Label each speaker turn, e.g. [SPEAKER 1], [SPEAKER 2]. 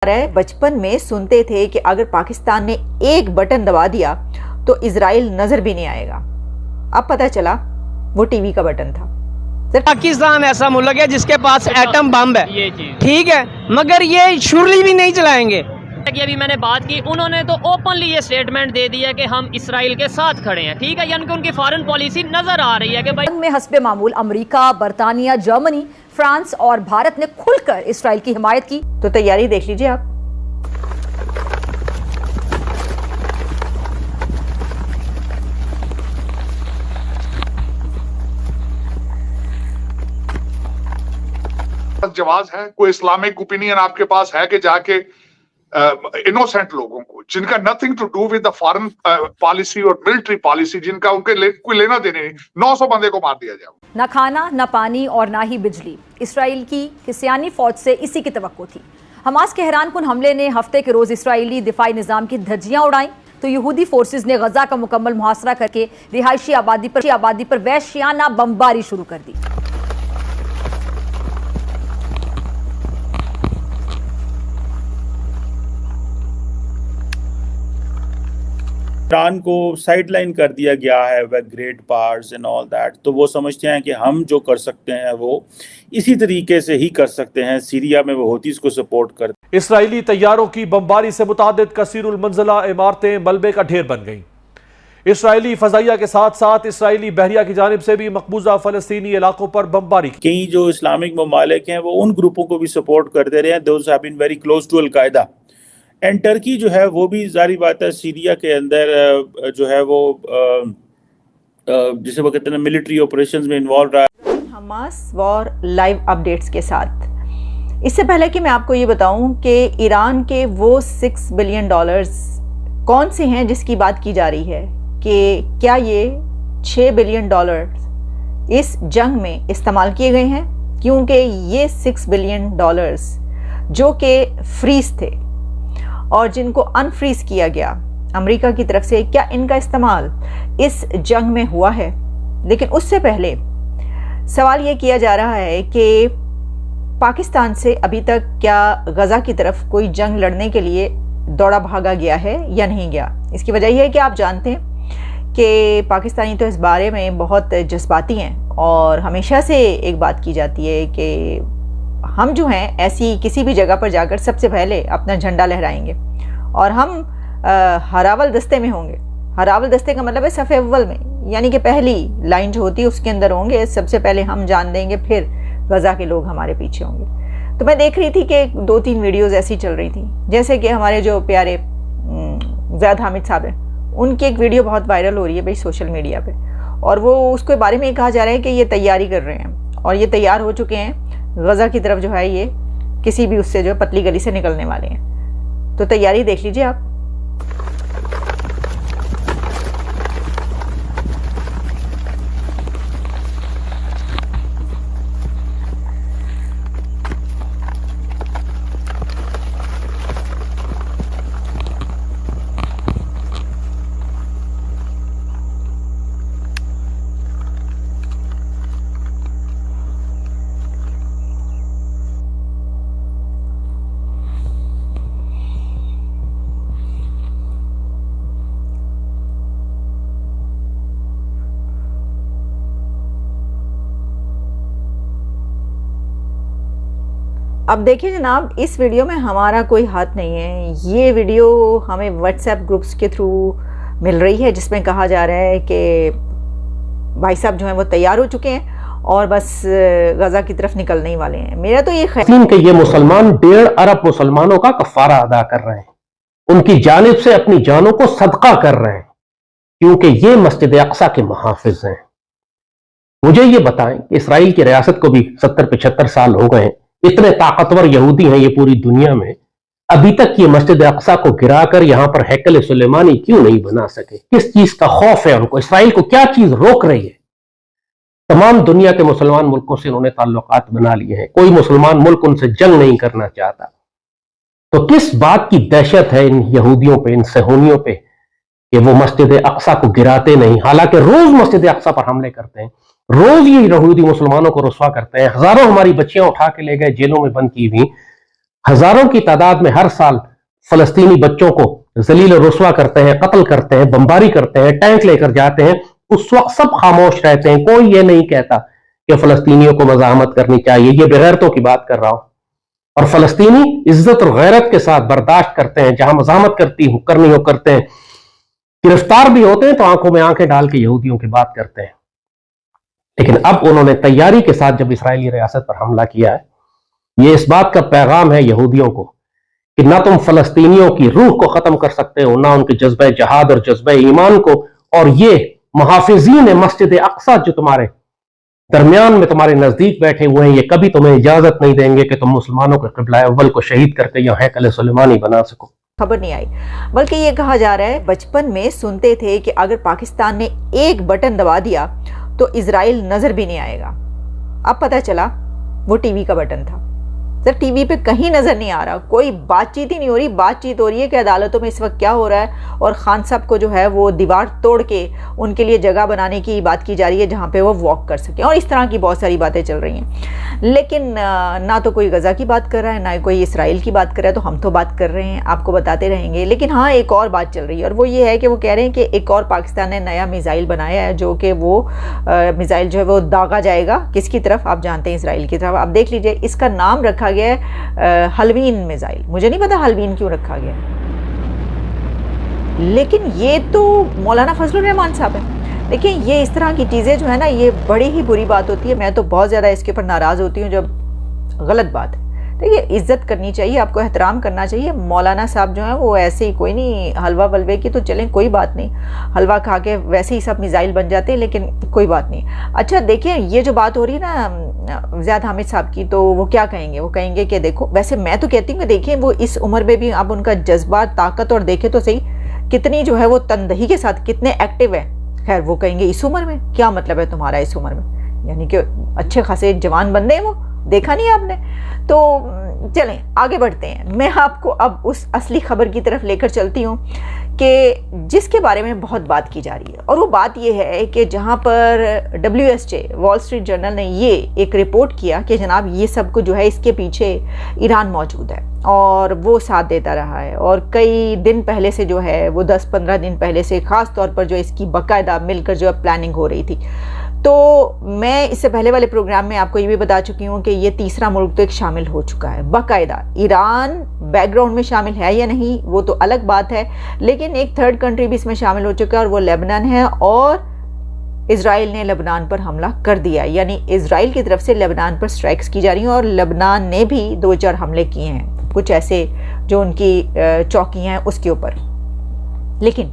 [SPEAKER 1] बचपन में सुनते थे कि अगर पाकिस्तान ने एक बटन दबा दिया तो इजराइल नजर भी नहीं आएगा। अब पता चला वो टीवी का बटन था।
[SPEAKER 2] पाकिस्तान ऐसा मुल्क है जिसके पास एटम बम है, ठीक है, मगर ये शुरली भी नहीं चलाएंगे।
[SPEAKER 3] कि अभी मैंने बात की, उन्होंने तो ओपनली ये स्टेटमेंट दे दिया कि हम इसराइल के साथ खड़े हैं, ठीक है, यानी कि उनकी फॉरेन पॉलिसी नजर आ रही है कि भाई
[SPEAKER 4] में हस्बे मामूल अमेरिका, बरतानिया, जर्मनी, फ्रांस और भारत ने खुलकर इसराइल की हिमायत की।
[SPEAKER 1] तो तैयारी देख लीजिए आप।
[SPEAKER 5] जवाब है, कोई इस्लामिक ओपिनियन आपके पास है कि जाके इनोसेंट लोगों को, जिनका nothing to do with the foreign policy और मिलिट्री पॉलिसी, जिनका उनके कोई लेना देने नहीं, 900 बंदे को मार दिया जाए।
[SPEAKER 4] न खाना, न पानी और ना ही बिजली। इसराइल की किसियानी फौज से इसी की तवक्को थी। हमास के हैरानकुन हमले ने हफ्ते के रोज इसराइली दिफाई निजाम की धज्जियां उड़ाई तो यहूदी फोर्सेज ने गजा का मुकम्मल मुहासरा करके रिहायशी आबादी पर वहशियाना बमबारी शुरू कर दी।
[SPEAKER 6] ईरान को साइडलाइन कर दिया गया है with great powers and all that. तो वो समझते हैं कि हम जो कर सकते हैं वो इसी तरीके से ही कर सकते हैं। सीरिया में वो हौतीस को सपोर्ट करते।
[SPEAKER 7] इसराइली तैयारों की बमबारी से मुतादिद कसीरुल मंजिला इमारतें मलबे का ढेर बन गईं। इसराइली फजाइया के साथ साथ इसराइली बहरिया की जानिब से भी मकबूजा फलस्तीनी इलाकों पर बमबारी की।
[SPEAKER 6] कई जो इस्लामिक ममालिक हैं वो उन ग्रुपों को भी सपोर्ट करते रहे हैं। Those have been very close to al-Qaeda and Turkey जो है वो भी जारी बात है सीरिया के अंदर जो है वो जिसे वो कहते हैं मिलिट्री ऑपरेशंस में इन्वॉल्व रहा है।
[SPEAKER 1] हमास वॉर लाइव अपडेट्स के साथ इससे पहले कि मैं आपको ये बताऊं कि ईरान के वो $6 बिलियन कौन से हैं जिसकी बात की जा रही है, कि क्या ये $6 बिलियन इस जंग में इस्तेमाल किए गए हैं, क्योंकि ये $6 बिलियन जो कि फ्रीज थे और जिनको अनफ्रीज किया गया अमेरिका की तरफ से, क्या इनका इस्तेमाल इस जंग में हुआ है। लेकिन उससे पहले सवाल ये किया जा रहा है कि पाकिस्तान से अभी तक क्या गजा की तरफ कोई जंग लड़ने के लिए दौड़ा भागा गया है या नहीं गया। इसकी वजह यह है कि आप जानते हैं कि पाकिस्तानी तो इस बारे में बहुत जज्बाती हैं और हमेशा से एक बात की जाती है कि हम जो हैं ऐसी किसी भी जगह पर जाकर सबसे पहले अपना झंडा लहराएंगे और हम हरावल दस्ते में होंगे। हरावल दस्ते का मतलब है सफ़े अव्वल में, यानी कि पहली लाइन जो होती है उसके अंदर होंगे, सबसे पहले हम जान देंगे, फिर गजा के लोग हमारे पीछे होंगे। तो मैं देख रही थी कि 2-3 वीडियोज़ ऐसी चल रही थी, जैसे कि हमारे जो प्यारे ज़ैद हामिद साहब हैं, उनकी एक वीडियो बहुत वायरल हो रही है भाई सोशल मीडिया पे, और वो उसके बारे में कहा जा रहा है कि ये तैयारी कर रहे हैं और ये तैयार हो चुके हैं, गजा की तरफ जो है ये किसी भी उससे जो पतली गली से निकलने वाले हैं। तो तैयारी देख लीजिए आप। अब देखिए जनाब, इस वीडियो में हमारा कोई हाथ नहीं है। ये वीडियो हमें व्हाट्सएप ग्रुप्स के थ्रू मिल रही है जिसमें कहा जा रहा है कि भाई साहब जो हैं वो तैयार हो चुके हैं और बस गजा की तरफ निकलने ही वाले हैं। मेरा तो ये ख्याल
[SPEAKER 8] कि ये मुसलमान 1.5 अरब मुसलमानों का कफ़ारा अदा कर रहे हैं, उनकी जानिब से अपनी जानों को सदका कर रहे हैं, क्योंकि ये मस्जिद अक्सा के मुहाफिज हैं। मुझे ये बताएं कि इसराइल की रियासत को भी 70-75 साल हो गए, इतने ताकतवर यहूदी हैं ये पूरी दुनिया में, अभी तक ये मस्जिद अक्सा को गिराकर यहां पर हैकल सुलेमानी क्यों नहीं बना सके? किस चीज का खौफ है उनको? इसराइल को क्या चीज रोक रही है? तमाम दुनिया के मुसलमान मुल्कों से उन्होंने ताल्लुकात बना लिए हैं, कोई मुसलमान मुल्क उनसे जंग नहीं करना चाहता। तो किस बात की दहशत है इन यहूदियों पे, इन सहूनियों पे, कि वो मस्जिद अक्सा को गिराते नहीं, हालांकि रोज मस्जिद अक्सा पर हमले करते हैं, रोज ये यहूदी मुसलमानों को रुस्वा करते हैं। हजारों हमारी बच्चियां उठा के ले गए, जेलों में बंद की हुई। हजारों की तादाद में हर साल फलस्तीनी बच्चों को जलील और रुस्वा करते हैं, कत्ल करते हैं, बमबारी करते हैं, टैंक लेकर जाते हैं। उस वक्त सब खामोश रहते हैं, कोई ये नहीं कहता कि फलस्तीनियों को मज़ाहमत करनी चाहिए। ये बेगैरतों की बात कर रहा हूं। और फलस्तीनी इज्जत और गैरत के साथ बर्दाश्त करते हैं, जहां मज़ाहमत करनी हो करते हैं। गिरफ्तार भी होते हैं तो आंखों में आंखें डाल के यहूदियों की बात करते हैं। लेकिन अब उन्होंने तैयारी के साथ जब इस्राएली रियासत पर हमला किया है, ये इस बात का पैगाम है यहूदियों को कि ना तुम फलस्तीनियों की रूह को खत्म कर सकते हो, ना उनके जज्बे जहाद और जज्बे ईमान को। और ये मुहाफिजीन मस्जिद अक्सा जो तुम्हारे दरमियान में तुम्हारे नजदीक बैठे हुए हैं, ये कभी तुम्हें इजाजत नहीं देंगे कि तुम मुसलमानों के क़िबला अव्वल को शहीद करके यहाँ हैकल सुलेमानी बना सको।
[SPEAKER 1] खबर नहीं आई, बल्कि ये कहा जा रहा है बचपन में सुनते थे कि अगर पाकिस्तान ने एक बटन दबा दिया तो इजराइल नजर भी नहीं आएगा। अब पता चला वो टीवी का बटन था। सर टीवी पे कहीं नजर नहीं आ रहा, कोई बातचीत ही नहीं हो रही। बातचीत हो रही है कि अदालतों में इस वक्त क्या हो रहा है, और खान साहब को जो है वो दीवार तोड़ के उनके लिए जगह बनाने की बात की जा रही है जहाँ पे वो वॉक कर सकें, और इस तरह की बहुत सारी बातें चल रही हैं। लेकिन ना तो कोई गजा की बात कर रहा है, ना कोई इसराइल की बात कर रहा है। तो हम तो बात कर रहे हैं, आपको बताते रहेंगे। लेकिन हाँ, एक और बात चल रही है, और वो ये है कि वो कह रहे हैं कि एक और पाकिस्तान ने नया मिसाइल बनाया है, जो कि वो मिसाइल जो है वो दागा जाएगा किसकी तरफ, आप जानते हैं, इसराइल की तरफ। आप देख लीजिए, इसका नाम रखा गया है हलवीन मिसाइल। मुझे नहीं पता हलवीन क्यों रखा गया, लेकिन ये तो मौलाना फजलुर रहमान साहब है। देखिए, ये इस तरह की चीज़ें जो है ना, ये बड़ी ही बुरी बात होती है। मैं तो बहुत ज़्यादा इसके ऊपर नाराज़ होती हूँ जब गलत बात है। देखिए, इज्जत करनी चाहिए, आपको एहतराम करना चाहिए। मौलाना साहब जो है वो ऐसे ही कोई नहीं, हलवा वलवे की तो चलें, कोई बात नहीं, हलवा खा के वैसे ही सब मिसाइल बन जाते हैं, लेकिन कोई बात नहीं। अच्छा देखिए, ये जो बात हो रही है ना ज़ियाद हामिद साहब की, तो वो क्या कहेंगे? वो कहेंगे कि देखो, वैसे मैं तो कहती हूँ कि देखिए, वो इस उम्र में भी अब उनका जज्बा, ताकत, और देखे तो सही कितनी जो है वो तनदही के साथ कितने एक्टिव है। खैर, वो कहेंगे इस उम्र में क्या मतलब है तुम्हारा, इस उम्र में, यानी कि अच्छे खासे जवान बंदे हैं वो, देखा नहीं आपने? तो चलें आगे बढ़ते हैं। मैं आपको अब उस असली खबर की तरफ लेकर चलती हूँ कि जिसके बारे में बहुत बात की जा रही है, और वो बात ये है कि जहाँ पर WSJ, वॉल स्ट्रीट जर्नल ने ये एक रिपोर्ट किया कि जनाब ये सब कुछ जो है इसके पीछे ईरान मौजूद है और वो साथ देता रहा है, और कई दिन पहले से जो है वो 10-15 दिन पहले से ख़ास तौर पर जो इसकी बाकायदा मिलकर जो है प्लानिंग हो रही थी। तो मैं इससे पहले वाले प्रोग्राम में आपको ये भी बता चुकी हूँ कि ये तीसरा मुल्क तो एक शामिल हो चुका है बाकायदा। ईरान बैकग्राउंड में शामिल है या नहीं वो तो अलग बात है, लेकिन एक थर्ड कंट्री भी इसमें शामिल हो चुका है, और वो लेबनान है। और इजराइल ने लेबनान पर हमला कर दिया, यानी इजराइल की तरफ से लेबनान पर स्ट्राइक्स की जा रही हैं, और लेबनान ने भी 2-4 हमले किए हैं, कुछ ऐसे जो उनकी चौकियाँ हैं उसके ऊपर। लेकिन